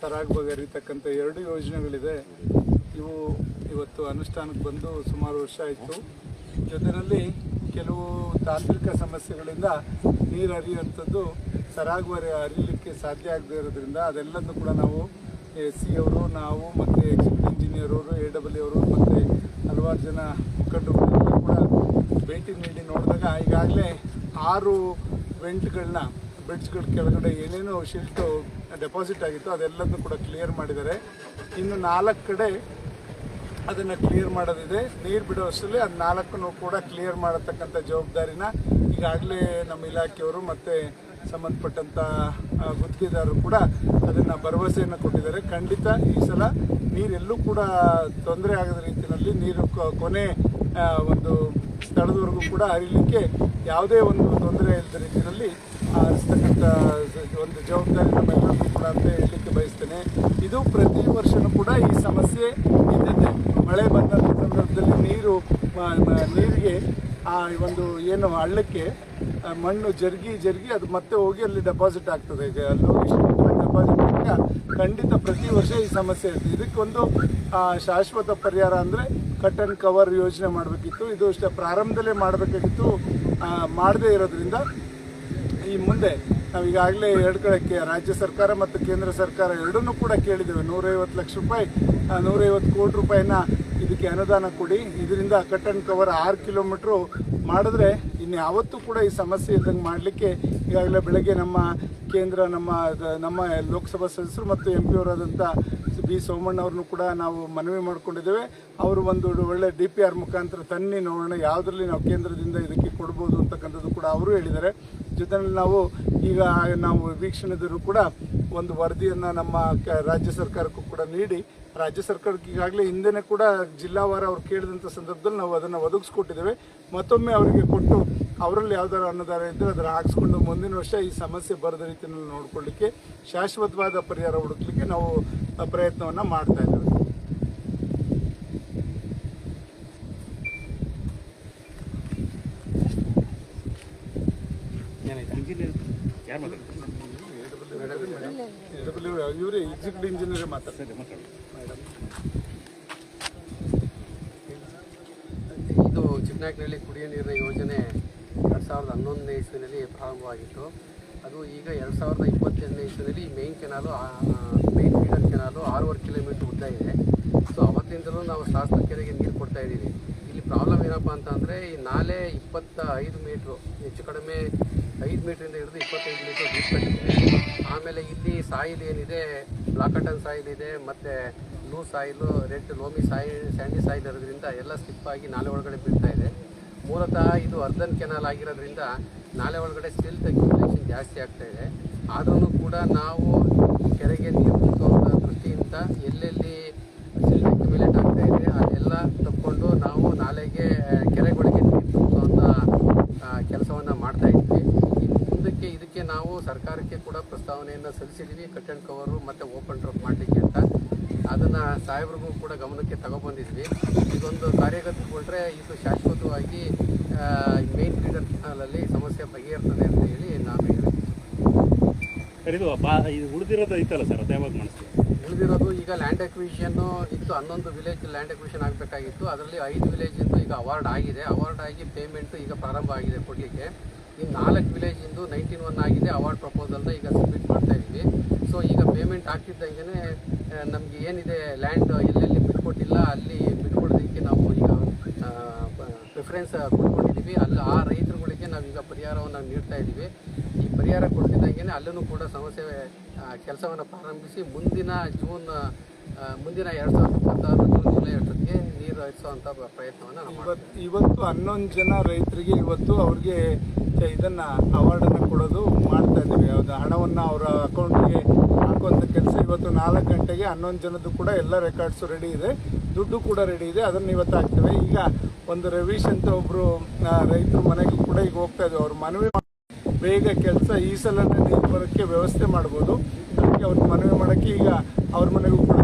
ಸರಾಗ ಬಗ್ಗೆ ಹರಿತಕ್ಕಂಥ 2 ಯೋಜನೆಗಳಿದೆ. ಇವು ಇವತ್ತು ಅನುಷ್ಠಾನಕ್ಕೆ ಬಂದು ಸುಮಾರು ವರ್ಷ ಆಯಿತು. ಜೊತೆಯಲ್ಲಿ ಕೆಲವು ತಾಂತ್ರಿಕ ಸಮಸ್ಯೆಗಳಿಂದ ನೀರು ಹರಿಯುವಂಥದ್ದು ಸರಾಗವಾಗಿ ಹರಿಯಲಿಕ್ಕೆ ಸಾಧ್ಯ ಆಗದೇ ಇರೋದ್ರಿಂದ ಅದೆಲ್ಲದನ್ನು ಕೂಡ ನಾವು SC ಅವರು, ನಾವು ಮತ್ತು ಎಕ್ಸಿಕ್ಯೂಟಿವ್ ಇಂಜಿನಿಯರ್ ಅವರು, AW ಅವರು ಮತ್ತು ಹಲವಾರು ಜನ ಮುಖಂಡರುಗಳೆಲ್ಲ ಕೂಡ ಭೇಟಿ ನೀಡಿ ನೋಡಿದಾಗ ಈಗಾಗಲೇ 6 ವೆಂಟ್ಗಳನ್ನ ಬ್ರಿಡ್ಜ್ಗಳ ಕೆಳಗಡೆ ಏನೇನು ಶಿಲ್ಟು ಡೆಪಾಸಿಟ್ ಆಗಿತ್ತು ಅದೆಲ್ಲದನ್ನು ಕೂಡ ಕ್ಲಿಯರ್ ಮಾಡಿದ್ದಾರೆ. ಇನ್ನು 4 ಕಡೆ ಅದನ್ನು ಕ್ಲಿಯರ್ ಮಾಡೋದಿದೆ. ನೀರು ಬಿಡೋ ಅಷ್ಟರಲ್ಲಿ ಅದು 4 ಕೂಡ ಕ್ಲಿಯರ್ ಮಾಡತಕ್ಕಂಥ ಜವಾಬ್ದಾರಿನ ಈಗಾಗಲೇ ನಮ್ಮ ಇಲಾಖೆಯವರು ಮತ್ತು ಸಂಬಂಧಪಟ್ಟಂಥ ಗುತ್ತಿಗೆದಾರರು ಕೂಡ ಅದನ್ನು ಭರವಸೆಯನ್ನು ಕೊಟ್ಟಿದ್ದಾರೆ. ಖಂಡಿತ ಈ ಸಲ ನೀರೆಲ್ಲೂ ಕೂಡ ತೊಂದರೆ ಆಗದ ರೀತಿಯಲ್ಲಿ ನೀರು ಕೊನೆ ಒಂದು ಸ್ಥಳದವರೆಗೂ ಕೂಡ ಹರಿಲಿಕ್ಕೆ ಯಾವುದೇ ಒಂದು ತೊಂದರೆ ಇಲ್ಲದ ರೀತಿಯಲ್ಲಿ ಹರಿಸ್ತಕ್ಕಂಥ ಒಂದು ಜವಾಬ್ದಾರಿ ನಮ್ಮೆಲ್ಲರಿಗೂ ಕೂಡ ಅಂತ ಹೇಳಲಿಕ್ಕೆ ಬಯಸ್ತೇನೆ. ಇದು ಪ್ರತಿ ವರ್ಷವೂ ಕೂಡ ಈ ಸಮಸ್ಯೆ ಇದ್ದಿದೆ. ಮಳೆ ಬಂದಂಥ ಸಂದರ್ಭದಲ್ಲಿ ನೀರಿಗೆ ಒಂದು ಏನು ಹಳ್ಳಕ್ಕೆ ಮಣ್ಣು ಜರುಗಿ ಅದು ಮತ್ತೆ ಹೋಗಿ ಅಲ್ಲಿ ಡೆಪಾಸಿಟ್ ಆಗ್ತದೆ. ಈಗ ಅಲ್ಲಿ ಹೋಗಿ ಡೆಪಾಸಿಟ್ ಆದಾಗ ಖಂಡಿತ ಪ್ರತಿ ವರ್ಷ ಈ ಸಮಸ್ಯೆ ಇರ್ತದೆ. ಇದಕ್ಕೊಂದು ಶಾಶ್ವತ ಪರಿಹಾರ ಅಂದರೆ ಕಟ್ ಆ್ಯಂಡ್ ಕವರ್ ಯೋಜನೆ ಮಾಡಬೇಕಿತ್ತು. ಇದು ಅಷ್ಟೇ ಪ್ರಾರಂಭದಲ್ಲೇ ಮಾಡಬೇಕಾಗಿತ್ತು, ಮಾಡದೇ ಇರೋದ್ರಿಂದ ಈ ಮುಂದೆ ನಾವು ಈಗಾಗಲೇ 2 ಕಡೆ ರಾಜ್ಯ ಸರ್ಕಾರ ಮತ್ತು ಕೇಂದ್ರ ಸರ್ಕಾರ ಎರಡನ್ನೂ ಕೂಡ ಕೇಳಿದ್ದೇವೆ. 150 ಲಕ್ಷ ರೂಪಾಯಿ 150 ಕೋಟಿ ರೂಪಾಯಿನ ಇದಕ್ಕೆ ಅನುದಾನ ಕೊಡಿ. ಇದರಿಂದ ಕಟ್ ಆ್ಯಂಡ್ ಕವರ್ 6 ಕಿಲೋಮೀಟ್ರು ಮಾಡಿದ್ರೆ ಇನ್ಯಾವತ್ತೂ ಕೂಡ ಈ ಸಮಸ್ಯೆ ಇದ್ದಂಗೆ ಮಾಡಲಿಕ್ಕೆ ಈಗಾಗಲೇ ಬೆಳಗ್ಗೆ ನಮ್ಮ ಲೋಕಸಭಾ ಸದಸ್ಯರು ಮತ್ತು MP ಅವರಾದಂಥ B ಸೋಮಣ್ಣ ಅವ್ರನ್ನೂ ಕೂಡ ನಾವು ಮನವಿ ಮಾಡಿಕೊಂಡಿದ್ದೇವೆ. ಅವರು ಒಂದು ಒಳ್ಳೆ DPR ಮುಖಾಂತರ ತನ್ನಿ ನೋಡೋಣ ಯಾವುದರಲ್ಲಿ ನಾವು ಕೇಂದ್ರದಿಂದ ಇದಕ್ಕೆ ಕೊಡ್ಬೋದು ಅಂತಕ್ಕಂಥದ್ದು ಕೂಡ ಅವರು ಹೇಳಿದ್ದಾರೆ. ಜೊತೆಯಲ್ಲಿ ನಾವು ವೀಕ್ಷಣೆದರು ಕೂಡ ಒಂದು ವರದಿಯನ್ನು ನಮ್ಮ ರಾಜ್ಯ ಸರ್ಕಾರಕ್ಕೂ ಕೂಡ ನೀಡಿ, ರಾಜ್ಯ ಸರ್ಕಾರಕ್ಕೆ ಈಗಾಗಲೇ ಹಿಂದೆನೇ ಕೂಡ ಜಿಲ್ಲಾವಾರ ಅವ್ರು ಕೇಳಿದಂಥ ಸಂದರ್ಭದಲ್ಲಿ ನಾವು ಅದನ್ನು ಒದಗಿಸ್ಕೊಟ್ಟಿದ್ದೇವೆ. ಮತ್ತೊಮ್ಮೆ ಅವರಿಗೆ ಕೊಟ್ಟು ಅವರಲ್ಲಿ ಯಾವ್ದಾರು ಅನುದಾನ ಇದ್ದರೆ ಅದನ್ನು ಹಾಕಿಸ್ಕೊಂಡು ಮುಂದಿನ ವರ್ಷ ಈ ಸಮಸ್ಯೆ ಬರದ ರೀತಿಯಲ್ಲಿ ನೋಡಿಕೊಳ್ಳಿಕ್ಕೆ ಶಾಶ್ವತವಾದ ಪರಿಹಾರ ಹುಡುಕಲಿಕ್ಕೆ ನಾವು ಪ್ರಯತ್ನವನ್ನು ಮಾಡ್ತಾ ಇದ್ದೇವೆ. ಇವರೇ ಎಕ್ಸಿಕ್ಯೂಟಿವ್ ಇಂಜಿನಿಯರ್ ಮಾತಾಡ್ತಾರೆ. ಇದು ಚಿಕ್ಕನಾಯಕನಹಳ್ಳಿ ಕುಡಿಯ ನೀರಿನ ಯೋಜನೆ 2011ನೇ ಇಸ್ವಿನಲ್ಲಿ ಪ್ರಾರಂಭವಾಗಿತ್ತು. ಅದು ಈಗ 2022ನೇ ಇಸ್ವಿನಲ್ಲಿ ಮೇನ್ ಫೀಡರ್ ಕೆನಾಲು 6.5 ಕಿಲೋಮೀಟರ್ ಉದ್ದ ಇದೆ. ಸೊ ಅವತ್ತಿಂದಲೂ ನಾವು ಶಾಸ್ತ್ರ ಕೆರೆಗೆ ನೀರು ಕೊಡ್ತಾ ಇದ್ದೀವಿ. ಇಲ್ಲಿ ಪ್ರಾಬ್ಲಮ್ ಏನಪ್ಪ ಅಂತಂದರೆ ಈ ನಾಲೆ 25 ಮೀಟ್ರು, ಹೆಚ್ಚು ಕಡಿಮೆ 5 ಮೀಟ್ರಿಂದ ಹಿಡಿದು 25 ಮೀಟ್ರ್ ಡೀಪ್ ಕಟ್ಟಿದೆ. ಆಮೇಲೆ ಇಲ್ಲಿ ಸಾಯಿಲ್ ಏನಿದೆ, ಬ್ಲಾಕ್ ಕಾಟನ್ ಸಾಯಿಲ್ ಇದೆ, ಮತ್ತು blue soil, red loamy sandy soil ಇರೋದ್ರಿಂದ ಎಲ್ಲ ಸ್ಲಿಪ್ ಆಗಿ ನಾಲೆ ಒಳಗಡೆ ಬೀಳ್ತಾ ಇದೆ. ಮೂಲತಃ ಇದು ಅರ್ಧನ್ ಕೆನಾಲ್ ಆಗಿರೋದ್ರಿಂದ ನಾಲೆ ಒಳಗಡೆ ಸಿಲ್ಟ್ ಅಕ್ಯುಮುಲೇಷನ್ ಜಾಸ್ತಿ ಆಗ್ತಾ ಇದೆ. ಆದ್ರೂ ಕೂಡ ನಾವು ಕೆರೆಗೆ ನೀರು ತುಂಬುವಂಥ ದೃಷ್ಟಿಯಿಂದ ಎಲ್ಲೆಲ್ಲಿ ಸಿಲ್ಟ್ ಅಕ್ಯುಮುಲೇಟ್ ಆಗ್ತಾ ಇದೆ ಅದೆಲ್ಲ ತಕ್ಕೊಂಡು ನಾವು ಕೆರೆಗಳಿಗೆ ನೀರು ತುಂಬುವಂಥ ಕೆಲಸವನ್ನು ಮಾಡ್ತಾ ಇದ್ವಿ. ಮುಂದಕ್ಕೆ ಇದಕ್ಕೆ ನಾವು ಸರ್ಕಾರಕ್ಕೆ ಕೂಡ ಪ್ರಸ್ತಾವನೆಯನ್ನು ಸಲ್ಲಿಸಿದ್ವಿ, ಕಟ್ ಆ್ಯಂಡ್ ಕವರು ಮತ್ತು ಓಪನ್ ಡ್ರಾಪ್ ಮಾಡಲಿಕ್ಕೆ ಅಂತ. ಅದನ್ನು ಸಾಹೇಬ್ರಿಗೂ ಕೂಡ ಗಮನಕ್ಕೆ ತಗೊಬಂದಿದ್ವಿ. ಇದೊಂದು ಕಾರ್ಯಗತಗೊಂಡ್ರೆ ಇದು ಶಾಶ್ವತವಾಗಿ ಮೇನ್ ಫೀಡರ್ ಕೆನಾಲಲ್ಲಿ ಸಮಸ್ಯೆ ಬಗೆಹರ್ತದೆ ಅಂತ ಹೇಳಿ ನಾವು ಉಳಿದಿರೋದು ಐತಲ್ಲ ಸರ್, ಅದೇ ಉಳಿದಿರೋದು ಈಗ ಲ್ಯಾಂಡ್ ಅಕ್ವಿಷನ್ನು ಇತ್ತು. 11 ವಿಲೇಜ್ ಲ್ಯಾಂಡ್ ಅಕ್ವಿಷನ್ ಆಗಬೇಕಾಗಿತ್ತು. ಅದರಲ್ಲಿ 5 ವಿಲೇಜಿಂದು ಈಗ ಅವಾರ್ಡ್ ಆಗಿದೆ. ಅವಾರ್ಡ್ ಆಗಿ ಪೇಮೆಂಟು ಈಗ ಪ್ರಾರಂಭ ಆಗಿದೆ ಕೊಡಲಿಕ್ಕೆ. ಇನ್ನು 4 ವಿಲೇಜಿಂದು 19-1 ಆಗಿದೆ. ಅವಾರ್ಡ್ ಪ್ರಪೋಸಲ್ನ ಈಗ ಸಬ್ಮಿಟ್ ಮಾಡ್ತಾ ಇದ್ದೀವಿ. ಸೊ ಈಗ ಪೇಮೆಂಟ್ ಆಗ್ತಿದ್ದಂಗೆ ನಮಗೆ ಏನಿದೆ ಲ್ಯಾಂಡ್ ಎಲ್ಲೆಲ್ಲಿ ಬಿಟ್ಕೊಟ್ಟಿಲ್ಲ ಅಲ್ಲಿ ಬಿಟ್ಕೊಡೋದಕ್ಕೆ ನಾವು ಈಗ ಪ್ರಿಫರೆನ್ಸ್ ಕೊಟ್ಕೊಂಡಿದ್ದೀವಿ. ಅಲ್ಲಿ ಆ ರೈತರುಗಳಿಗೆ ನಾವೀಗ ಪರಿಹಾರವನ್ನು ನೀಡ್ತಾ ಇದ್ದೀವಿ. ಈ ಪರಿಹಾರ ಕೊಡ್ತಿದ್ದಂಗೆ ಅಲ್ಲೂ ಕೂಡ ಸಮಸ್ಯೆ ಕೆಲಸವನ್ನು ಪ್ರಾರಂಭಿಸಿ ಮುಂದಿನ 2026 ಜೂನ್ ಜುಲೈ ಅಷ್ಟೊತ್ತಿಗೆ ನೀರು ಹರಿಸುವಂಥ ಪ್ರಯತ್ನವನ್ನು ಇವತ್ತು 11 ಜನ ರೈತರಿಗೆ ಇವತ್ತು ಅವ್ರಿಗೆ ಇದನ್ನು ಅವಾರ್ಡನ್ನು ಕೊಡೋದು ಮಾಡ್ತಾ ಇದ್ದೀವಿ. ಯಾವುದು ಹಣವನ್ನು ಅವರ ಅಕೌಂಟ್ಗೆ ಹಾಕುವಂಥ ಕೆಲಸ ಇವತ್ತು 4 ಗಂಟೆಗೆ 11 ಜನದ್ದು ಕೂಡ ಎಲ್ಲ ರೆಕಾರ್ಡ್ಸು ರೆಡಿ ಇದೆ, ದುಡ್ಡು ಕೂಡ ರೆಡಿ ಇದೆ. ಅದನ್ನು ಇವತ್ತು ಹಾಕ್ತೇವೆ. ಈಗ ಒಂದು ರವೀಶ್ ಅಂತ ಒಬ್ಬರು ರೈತರ ಮನೆಗೂ ಕೂಡ ಈಗ ಹೋಗ್ತಾ ಇದ್ದೀವಿ. ಅವ್ರ ಮನವಿ ಬೇಗ ಕೆಲಸ ಈ ಸಲನೇ ನೀರು ಬರೋಕ್ಕೆ ವ್ಯವಸ್ಥೆ ಮಾಡ್ಬೋದು. ಅದಕ್ಕೆ ಅವ್ರ ಮನವಿ ಮಾಡೋಕ್ಕೆ ಈಗ ಅವ್ರ ಮನೆಗೂ ಕೂಡ